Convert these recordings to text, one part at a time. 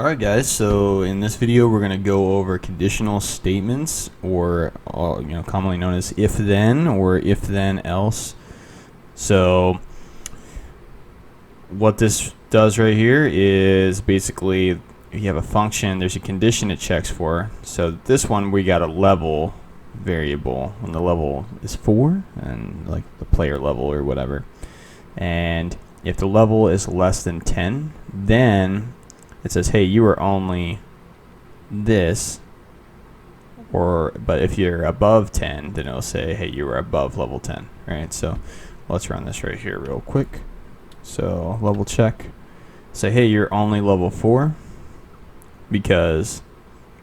Alright guys, so in this video we're going to go over conditional statements, or commonly known as if then or if then else. So what this does right here is basically if you have a function, there's a condition it checks for. So this one we got a level variable when the level is 4 and like the player level or whatever, and if the level is less than 10, then it says, hey, you are only this, but if you're above 10, then it'll say, hey, you are above level 10, right? So let's run this right here real quick. So level check, say, hey, you're only level 4 because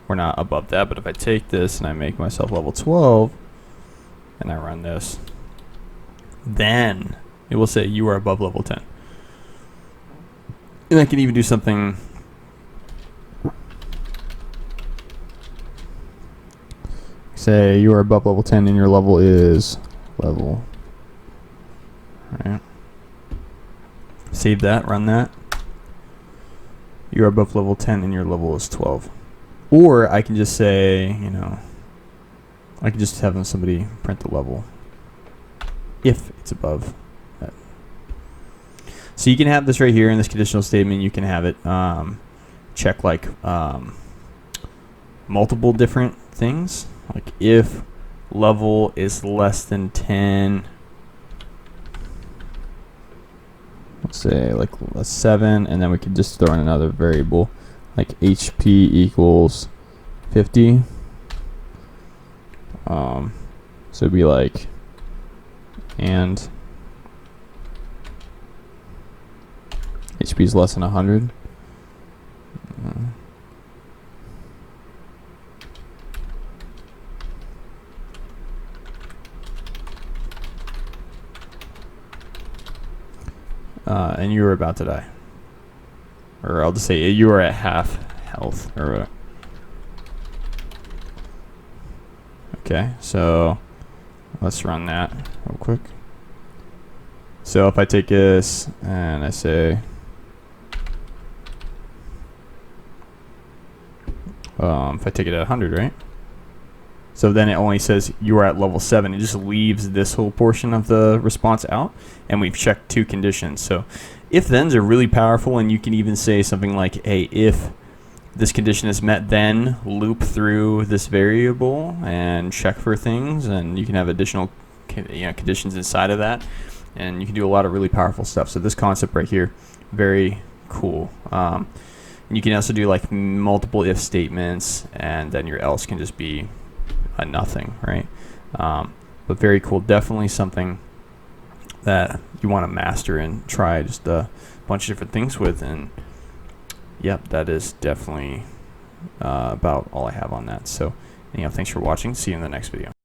we're not above that. But if I take this and I make myself level 12 and I run this, then it will say you are above level 10. And I can even do something. Say you are above level 10 and your level is level. Alright. Save that, run that. You're above level 10 and your level is 12. Or I can just say, I can just have somebody print the level if it's above that. So you can have this right here in this conditional statement. You can have it check like multiple different things. Like if level is less than 10, let's say like 7, and then we could just throw in another variable like HP equals 50. So it'd be like, and HP is less than 100. And you are about to die, or I'll just say you are at half health, or okay. So let's run that real quick. So if I take this and I say if I take it at 100, right? So then it only says you are at level 7. It just leaves this whole portion of the response out, and we've checked 2 conditions. So if-thens are really powerful, and you can even say something like, hey, if this condition is met, then loop through this variable and check for things, and you can have additional conditions inside of that, and you can do a lot of really powerful stuff. So this concept right here, very cool. And you can also do like multiple if statements, and then your else can just be a nothing, right? But very cool. Definitely something that you want to master and try just a bunch of different things with. And yep, that is definitely about all I have on that. So thanks for watching. See you in the next video.